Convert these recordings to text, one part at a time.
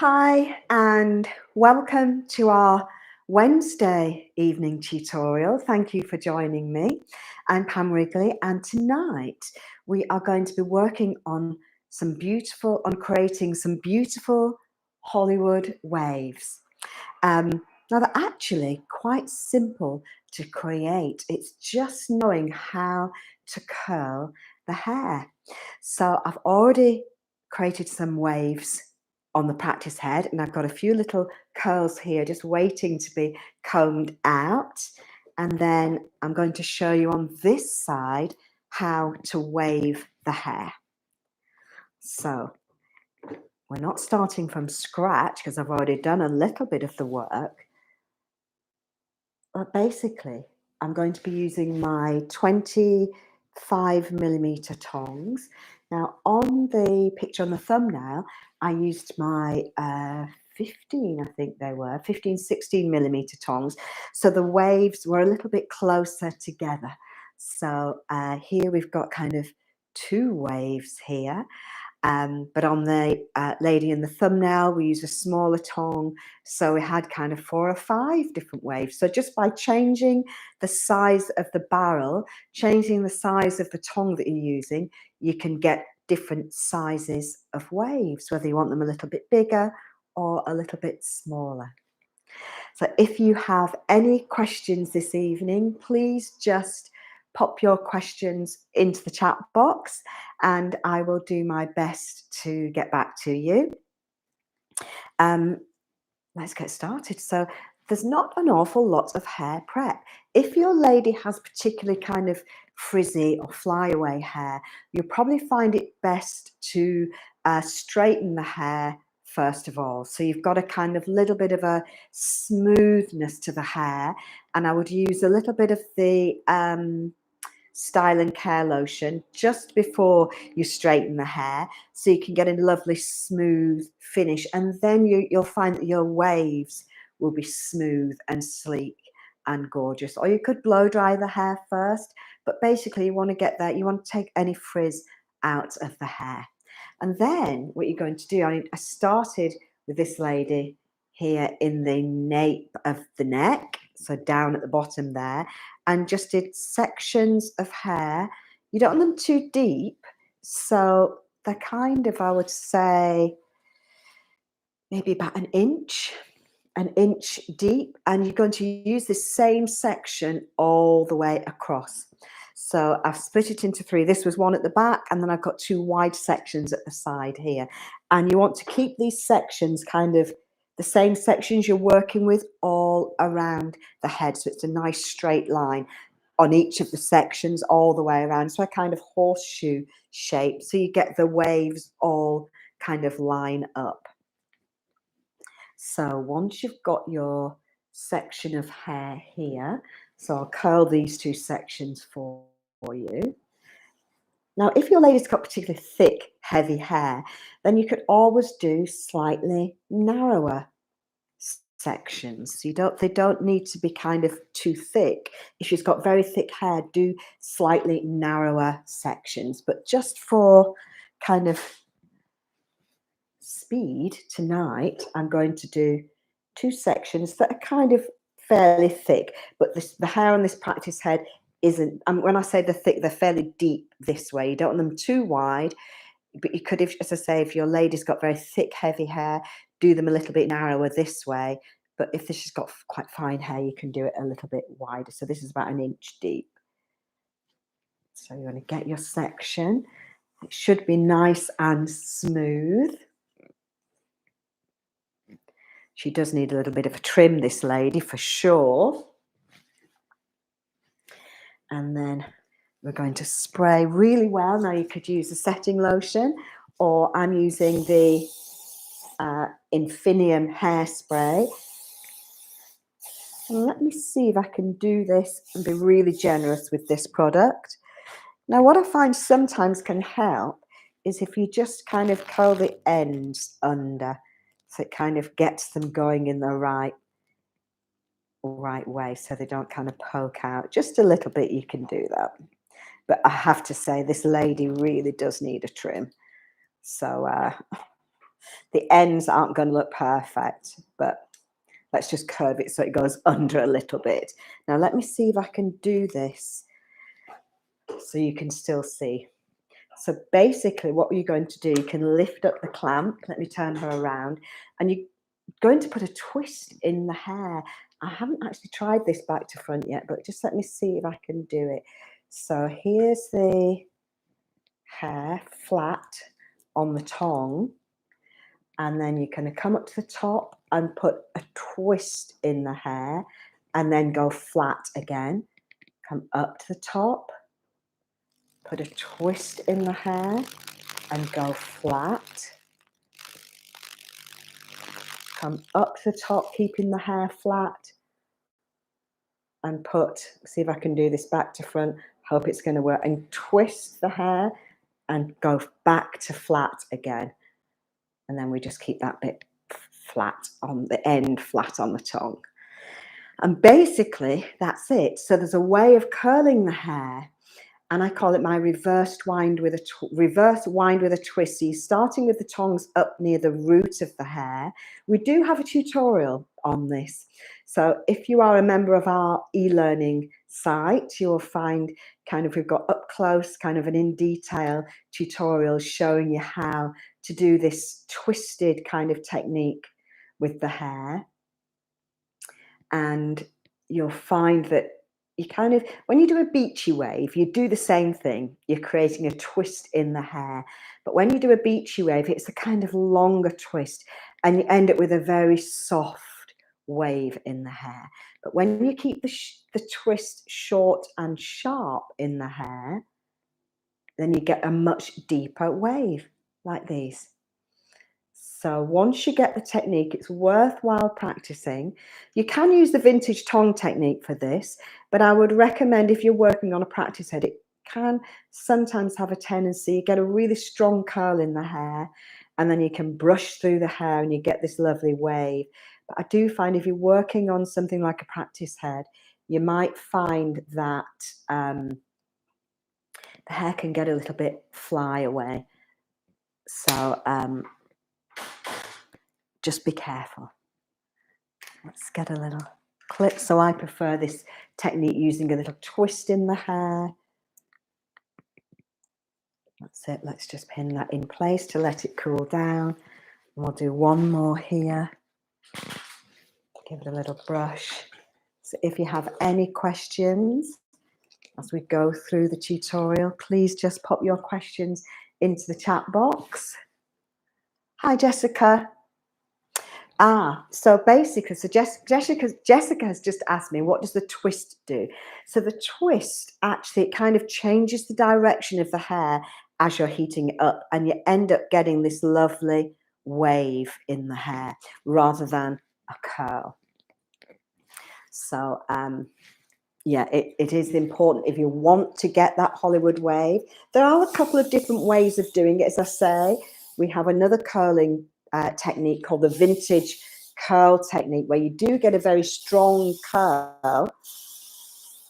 Hi and welcome to our Wednesday evening tutorial. Thank you for joining me. I'm Pam Wrigley and tonight we are going to be working on creating some beautiful Hollywood waves. Now they're actually quite simple to create. It's just knowing how to curl the hair. So I've already created some waves on the practice head, and I've got a few little curls here just waiting to be combed out. And then I'm going to show you on this side how to wave the hair. So we're not starting from scratch because I've already done a little bit of the work. But basically, I'm going to be using my 25mm tongs. Now, on the picture on the thumbnail, I used my 16mm tongs. So the waves were a little bit closer together. So here we've got kind of two waves here. But on the lady in the thumbnail, we use a smaller tong. So we had kind of 4 or 5 different waves. So just by changing the size of the barrel, changing the size of the tong that you're using, you can get different sizes of waves, whether you want them a little bit bigger or a little bit smaller. So if you have any questions this evening, please just pop your questions into the chat box and I will do my best to get back to you. Let's get started. So there's not an awful lot of hair prep. If your lady has particularly kind of frizzy or flyaway hair, you'll probably find it best to straighten the hair first of all. So you've got a kind of little bit of a smoothness to the hair, and I would use a little bit of the Style and Care lotion just before you straighten the hair so you can get a lovely smooth finish, and then you'll find that your waves will be smooth and sleek and gorgeous. Or you could blow dry the hair first, but basically you want to get that, you want to take any frizz out of the hair. And then what you're going to do, I started with this lady here in the nape of the neck, so down at the bottom there, and just did sections of hair. You don't want them too deep, so they're kind of, I would say, maybe about an inch deep, and you're going to use this same section all the way across. So I've split it into 3. This was one at the back, and then I've got 2 wide sections at the side here. And you want to keep these sections kind of the same sections you're working with all around the head. So it's a nice straight line on each of the sections all the way around. So a kind of horseshoe shape. So you get the waves all kind of line up. So once you've got your section of hair here, so I'll curl these 2 sections for you. Now, if your lady's got particularly thick, heavy hair, then you could always do slightly narrower sections. They don't need to be kind of too thick. If she's got very thick hair, do slightly narrower sections. But just for kind of speed tonight, I'm going to do 2 sections that are kind of fairly thick, but the hair on this practice head isn't, when I say they're thick, they're fairly deep this way. You don't want them too wide, but you could, if, as I say, if your lady's got very thick, heavy hair, do them a little bit narrower this way. But if she's got quite fine hair, you can do it a little bit wider. So this is about an inch deep. So you're going to get your section. It should be nice and smooth. She does need a little bit of a trim, this lady, for sure. And then we're going to spray really well. Now you could use a setting lotion, or I'm using the Infinium hairspray. And let me see if I can do this and be really generous with this product. Now what I find sometimes can help is if you just kind of curl the ends under, so it kind of gets them going in the right way, so they don't kind of poke out. Just a little bit, you can do that. But I have to say, this lady really does need a trim. So The ends aren't going to look perfect, but let's just curve it so it goes under a little bit. Now let me see if I can do this so you can still see. So basically what you're going to do, you can lift up the clamp. Let me turn her around. And you're going to put a twist in the hair. I haven't actually tried this back to front yet, but just let me see if I can do it. So here's the hair flat on the tongue. And then you're going to come up to the top and put a twist in the hair and then go flat again. Come up to the top, put a twist in the hair and go flat. Come up to the top, keeping the hair flat and see if I can do this back to front. Hope it's going to work. And twist the hair and go back to flat again. And then we just keep that bit flat on the end, flat on the tongue. And basically that's it. So there's a way of curling the hair, and I call it my reverse wind with a twist. So you're starting with the tongs up near the root of the hair. We do have a tutorial on this. So if you are a member of our e-learning site, you'll find we've got up close, kind of an in detail tutorial showing you how to do this twisted kind of technique with the hair. And you'll find that when you do a beachy wave, you do the same thing. You're creating a twist in the hair. But when you do a beachy wave, it's a kind of longer twist and you end up with a very soft wave in the hair. But when you keep the twist short and sharp in the hair, then you get a much deeper wave like these. So once you get the technique, it's worthwhile practicing. You can use the vintage tongue technique for this, but I would recommend if you're working on a practice head, it can sometimes have a tendency, you get a really strong curl in the hair, and then you can brush through the hair and you get this lovely wave. But I do find if you're working on something like a practice head, you might find that the hair can get a little bit fly away. So just be careful. Let's get a little clip. So I prefer this technique using a little twist in the hair. That's it. Let's just pin that in place to let it cool down. And we'll do one more here. Give it a little brush. So if you have any questions as we go through the tutorial, please just pop your questions into the chat box. Hi, Jessica. So basically, Jessica has just asked me, what does the twist do? So the twist, actually, it kind of changes the direction of the hair as you're heating it up, and you end up getting this lovely wave in the hair rather than a curl. So, yeah, it is important if you want to get that Hollywood wave. There are a couple of different ways of doing it. As I say, we have another curling technique called the vintage curl technique, where you do get a very strong curl,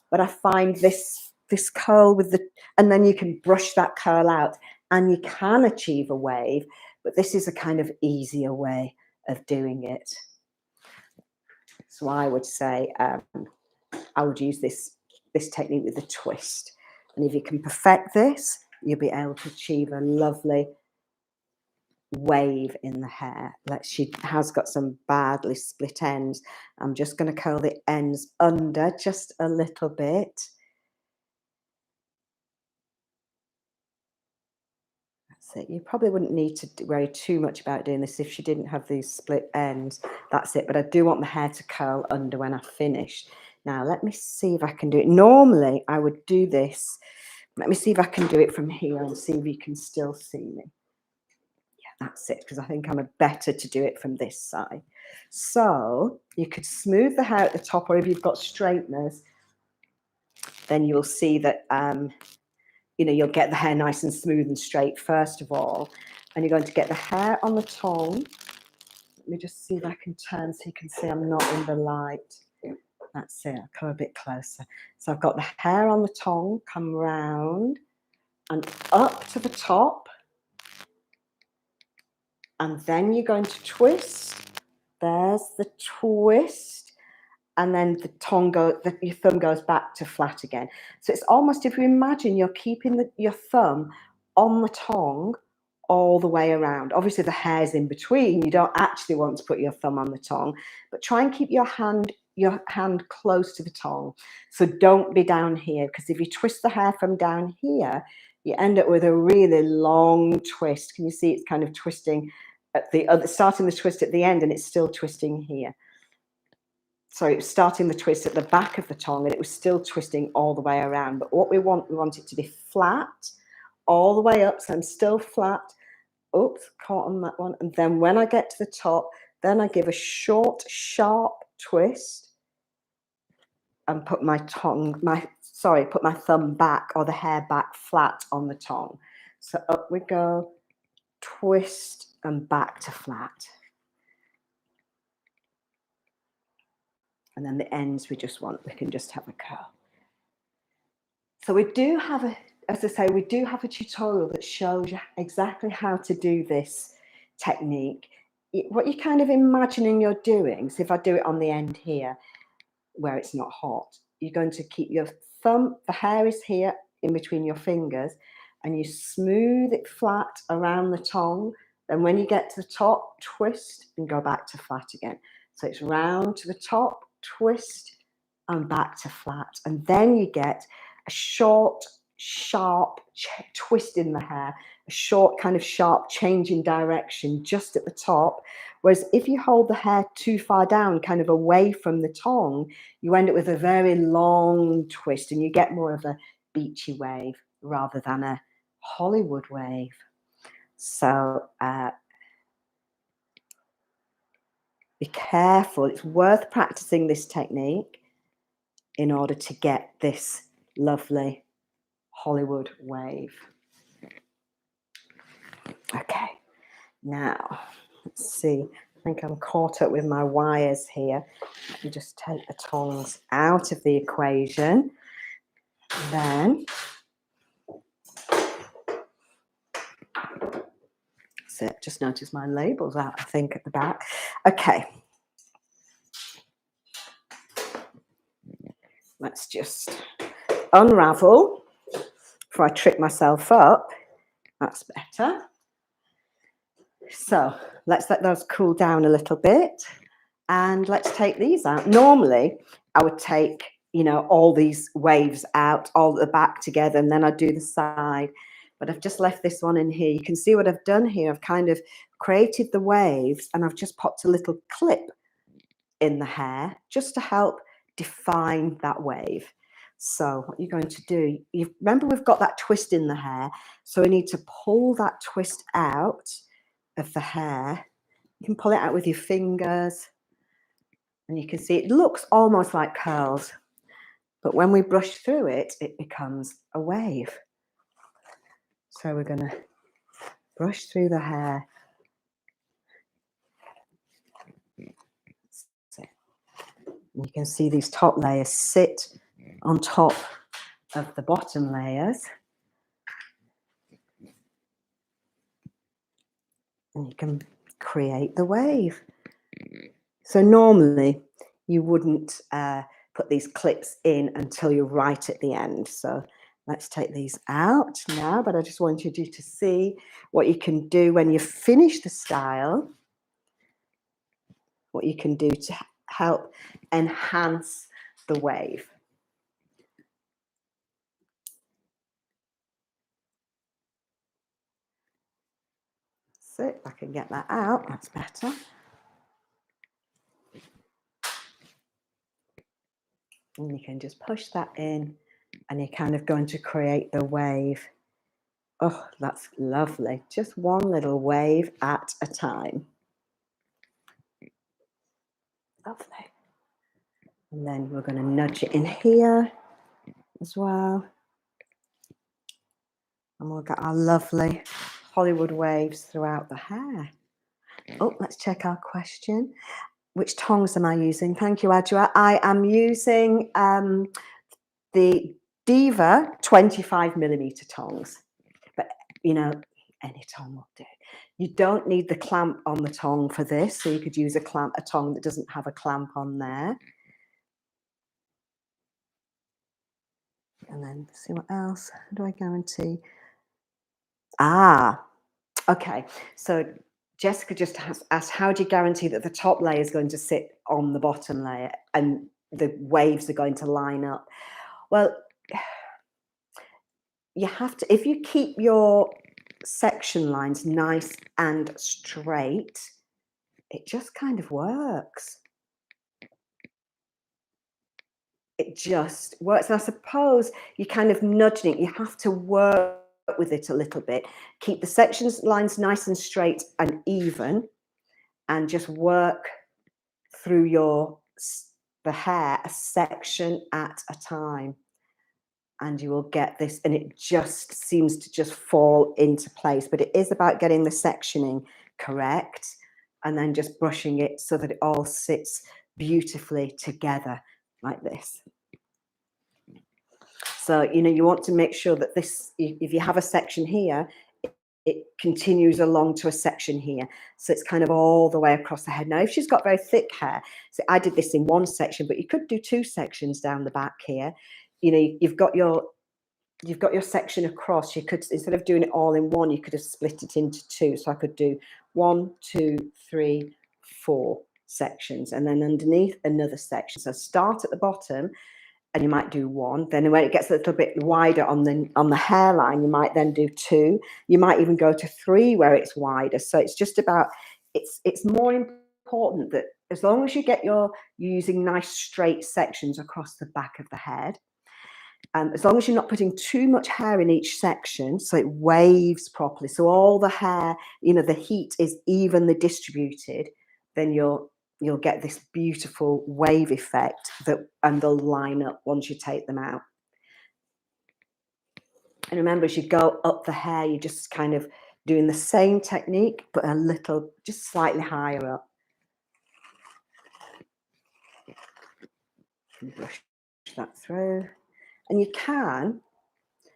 but I find this curl and then you can brush that curl out and you can achieve a wave, but this is a kind of easier way of doing it. So I would say I would use this technique with the twist, and if you can perfect this, you'll be able to achieve a lovely wave in the hair. She has got some badly split ends. I'm just going to curl the ends under just a little bit. That's it. You probably wouldn't need to worry too much about doing this if she didn't have these split ends. That's it. But I do want the hair to curl under when I finish. Now let me see if I can do it. Normally I would do this. Let me see if I can do it from here and see if you can still see me. That's it, because I think I'm better to do it from this side. So you could smooth the hair at the top, or if you've got straighteners, then you'll see that, you'll get the hair nice and smooth and straight first of all. And you're going to get the hair on the tongue. Let me just see if I can turn so you can see I'm not in the light. That's it, I'll come a bit closer. So I've got the hair on the tongue, come round and up to the top. and then you're going to twist. There's the twist, and then the tongue your thumb goes back to flat again. So it's almost, if you imagine you're keeping your thumb on the tongue all the way around. Obviously the hair's in between. You don't actually want to put your thumb on the tongue, but try and keep your hand close to the tongue. So don't be down here, because if you twist the hair from down here, you end up with a really long twist. Can you see it's kind of twisting at the other, starting the twist at the end, and it's still twisting here. So it was starting the twist at the back of the tongue, and it was still twisting all the way around. But what we want it to be flat all the way up. So I'm still flat. Oops, caught on that one. And then when I get to the top, then I give a short, sharp twist and put my thumb back, or the hair back flat on the tongue. So up we go, twist and back to flat. And then the ends we can just have a curl. So we do have as I say, we do have a tutorial that shows you exactly how to do this technique. What you're kind of imagining you're doing, so if I do it on the end here, where it's not hot, you're going to keep your thumb, the hair is here in between your fingers, and you smooth it flat around the tongue. Then when you get to the top, twist and go back to flat again. So it's round to the top, twist and back to flat. And then you get a short, sharp twist in the hair, a short kind of sharp change in direction just at the top. Whereas if you hold the hair too far down, kind of away from the tongue, you end up with a very long twist, and you get more of a beachy wave rather than a Hollywood wave. So be careful. It's worth practicing this technique in order to get this lovely Hollywood wave. Okay, now let's see. I think I'm caught up with my wires here. Let me just take the tongs out of the equation. Then that's it. Just noticed my label's out, I think, at the back. Okay. Let's just unravel before I trip myself up. That's better. So let's let those cool down a little bit, and let's take these out. Normally I would take, you know, all these waves out, all at the back together, and then I'd do the side, but I've just left this one in here. You can see what I've done here. I've kind of created the waves, and I've just popped a little clip in the hair just to help define that wave. So what you're going to do, you remember we've got that twist in the hair, so we need to pull that twist out of the hair. You can pull it out with your fingers, and you can see it looks almost like curls, but when we brush through it, it becomes a wave. So we're going to brush through the hair. And you can see these top layers sit on top of the bottom layers. And you can create the wave. So normally you wouldn't put these clips in until you're right at the end. So let's take these out now, but I just wanted you to see what you can do when you finish the style, what you can do to help enhance the wave. So if I can get that out, that's better. And you can just push that in, and you're kind of going to create the wave. Oh, that's lovely. Just one little wave at a time. Lovely. And then we're going to nudge it in here as well. And we'll get our lovely Hollywood waves throughout the hair. Oh, let's check our question. Which tongs am I using? Thank you, Adjoa. I am using the Diva 25mm tongs. But, you know, any tong will do. You don't need the clamp on the tongue for this, so you could use a tongue that doesn't have a clamp on there. And then see what else. How do I guarantee? Ah, okay. So Jessica just asked, how do you guarantee that the top layer is going to sit on the bottom layer and the waves are going to line up? Well, you have to, if you keep your section lines nice and straight, it just kind of works. It just works. And I suppose you're kind of nudging it. You have to work with it a little bit. Keep the sections lines nice and straight and even, and just work through the hair a section at a time. And you will get this, and it just seems to just fall into place. But it is about getting the sectioning correct and then just brushing it so that it all sits beautifully together like this. So, you know, you want to make sure that this, if you have a section here, it continues along to a section here. So it's kind of all the way across the head. Now, if she's got very thick hair, so I did this in one section, but you could do two sections down the back here. You know, you've got your section across. You could, instead of doing it all in one, you could have split it into two. So I could do 1, 2, 3, 4 sections, and then underneath another section. So start at the bottom, and you might do 1. Then when it gets a little bit wider on the hairline, you might then do 2. You might even go to 3 where it's wider. So it's just about, it's more important that as long as you're using nice straight sections across the back of the head, as long as you're not putting too much hair in each section, so it waves properly, so all the hair, you know, the heat is evenly distributed, then you'll get this beautiful wave effect and they'll line up once you take them out. And remember, as you go up the hair, you're just kind of doing the same technique, but a little, just slightly higher up. And brush that through. And you can,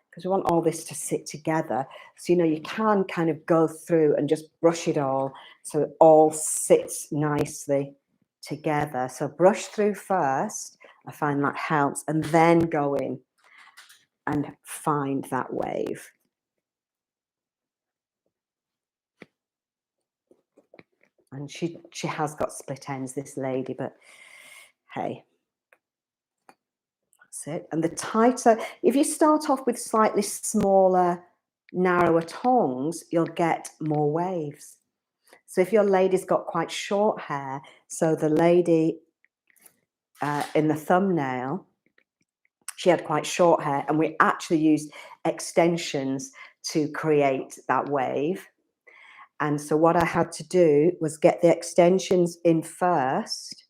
because we want all this to sit together, so you know, you can kind of go through and just brush it all so it all sits nicely together. So brush through first, I find that helps, and then go in and find that wave. And she has got split ends, this lady, but hey, that's it. And the tighter, if you start off with slightly smaller, narrower tongs, you'll get more waves. So if your lady's got quite short hair, so the lady in the thumbnail, she had quite short hair, and we actually used extensions to create that wave. And so what I had to do was get the extensions in first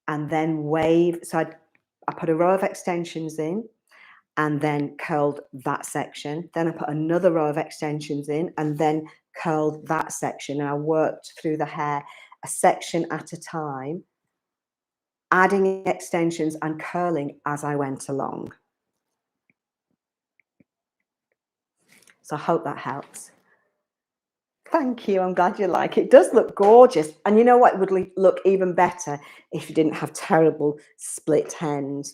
and then wave. So I put a row of extensions in and then curled that section. Then I put another row of extensions in and then curled that section. And I worked through the hair a section at a time, adding extensions and curling as I went along. So I hope that helps. Thank you. I'm glad you like it. It does look gorgeous. And you know what would look even better if you didn't have terrible split ends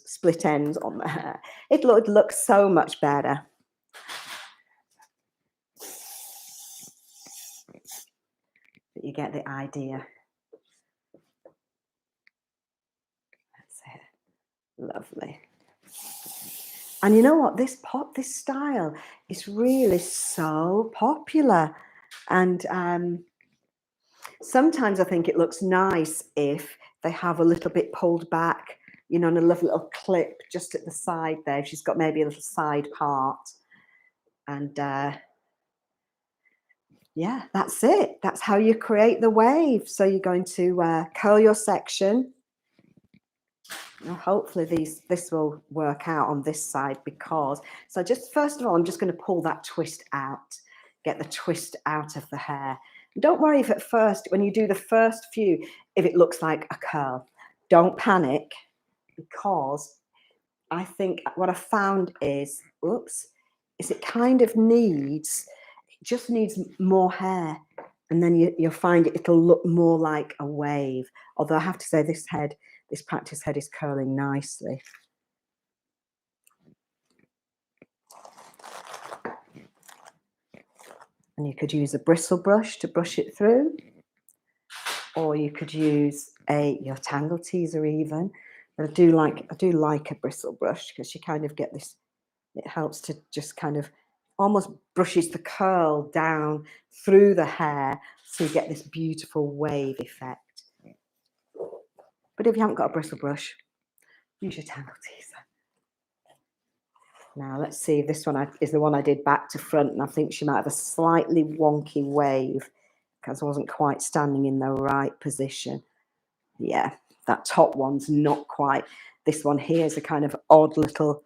on the hair. It would look so much better. But you get the idea. That's it. Lovely. And you know what? This style is really so popular. And sometimes I think it looks nice if they have a little bit pulled back, you know, and a lovely little clip just at the side there. She's got maybe a little side part. And yeah, that's it. That's how you create the wave. So you're going to curl your section. Now, hopefully this will work out on this side, because, so just first of all, I'm just going to pull that twist out, get the twist out of the hair. Don't worry if at first, when you do the first few, if it looks like a curl. Don't panic, because I think what I found is, is it kind of needs just needs more hair, and then you'll find it'll look more like a wave. Although I have to say this practice head is curling nicely. And you could use a bristle brush to brush it through, or you could use your tangle teaser even. But I do like a bristle brush because you kind of get this. It helps to just kind of almost brushes the curl down through the hair, so you get this beautiful wave effect. But if you haven't got a bristle brush, use your tangle teaser. Now let's see if this one is the one I did back to front, and I think she might have a slightly wonky wave because I wasn't quite standing in the right position. Yeah, that top one's not quite. This one here is a kind of odd little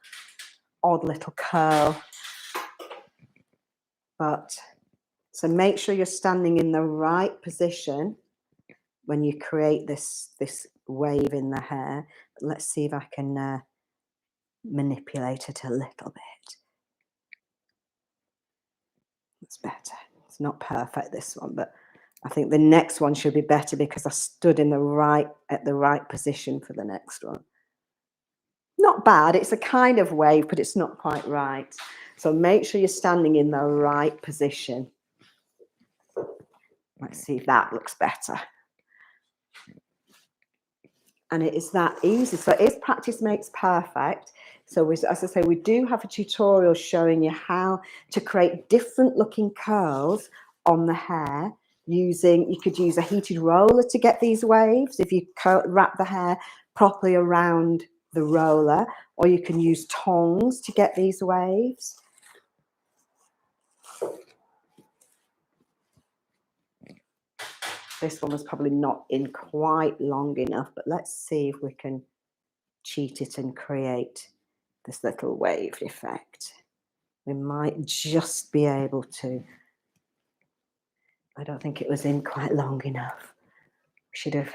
curl. But so make sure you're standing in the right position when you create this wave in the hair. Let's see if I can manipulate it a little bit. It's better. It's not perfect, this one, but I think the next one should be better because I stood in at the right position for the next one. Not bad. It's a kind of wave, but it's not quite right. So make sure you're standing in the right position. Let's see if that looks better. And it is that easy. So it is practice makes perfect. So as I say, we do have a tutorial showing you how to create different looking curls on the hair using, you could use a heated roller to get these waves if you wrap the hair properly around the roller, or you can use tongs to get these waves. This one was probably not in quite long enough, but let's see if we can cheat it and create this little wave effect. We might just be able to. I don't think it was in quite long enough. We should have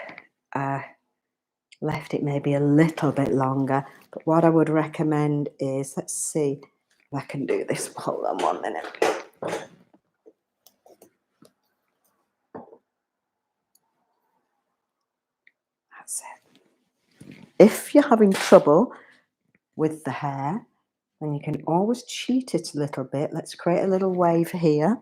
left it maybe a little bit longer. But what I would recommend is, let's see if I can do this. Hold on 1 minute. That's it. If you're having trouble with the hair, then you can always cheat it a little bit. Let's create a little wave here.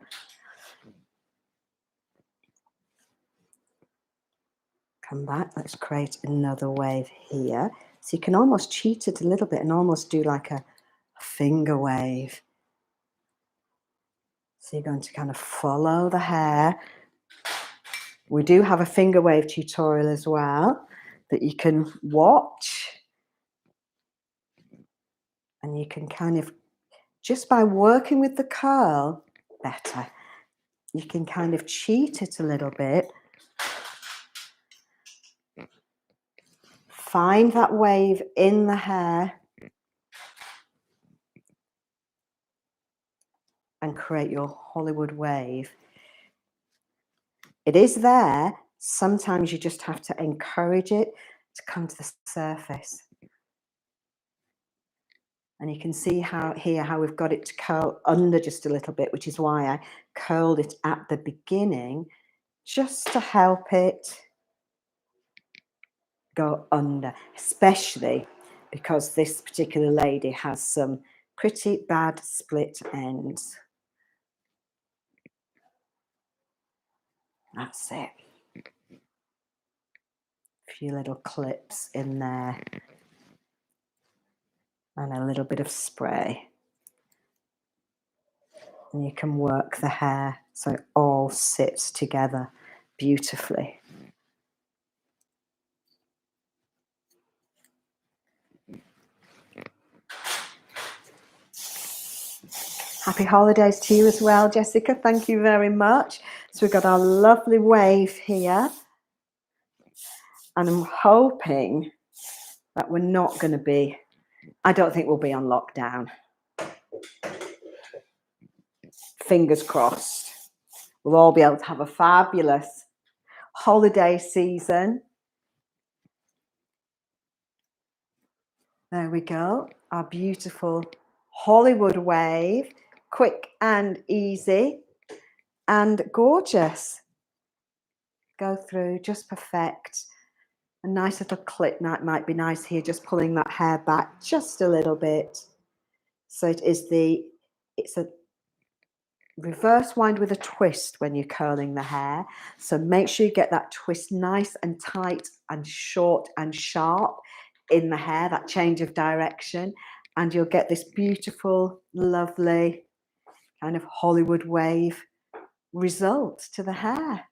Come back, let's create another wave here. So you can almost cheat it a little bit and almost do like a finger wave. So you're going to kind of follow the hair. We do have a finger wave tutorial as well that you can watch. And you can kind of, just by working with the curl better, you can kind of cheat it a little bit. Find that wave in the hair and create your Hollywood wave. It is there. Sometimes you just have to encourage it to come to the surface. And you can see how we've got it to curl under just a little bit, which is why I curled it at the beginning, just to help it go under, especially because this particular lady has some pretty bad split ends. That's it. A few little clips in there and a little bit of spray. And you can work the hair so it all sits together beautifully. Happy holidays to you as well, Jessica. Thank you very much. So we've got our lovely wave here. And I'm hoping that we're not going to be, I don't think we'll be on lockdown. Fingers crossed. We'll all be able to have a fabulous holiday season. There we go. Our beautiful Hollywood wave. Quick and easy. and gorgeous. Go through, just perfect. A nice little clip might be nice here, just pulling that hair back just a little bit. So it's a reverse wind with a twist when you're curling the hair. So make sure you get that twist nice and tight and short and sharp in the hair, that change of direction, and you'll get this beautiful, lovely kind of Hollywood wave result to the hair.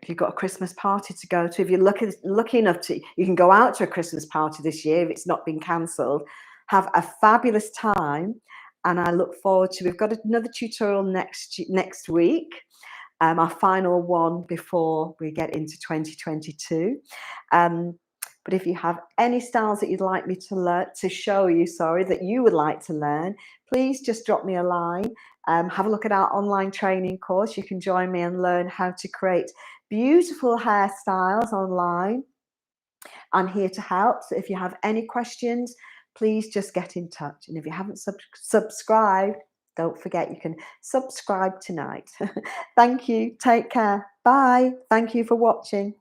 If you've got a Christmas party to go to, if you're lucky enough to, you can go out to a Christmas party this year if it's not been cancelled. Have a fabulous time, and I look forward to. We've got another tutorial next week, our final one before we get into 2022. But if you have any styles that you'd like me to show you, that you would like to learn, please just drop me a line. Have a look at our online training course. You can join me and learn how to create beautiful hairstyles online. I'm here to help. So if you have any questions, please just get in touch. And if you haven't subscribed, don't forget you can subscribe tonight. Thank you. Take care. Bye. Thank you for watching.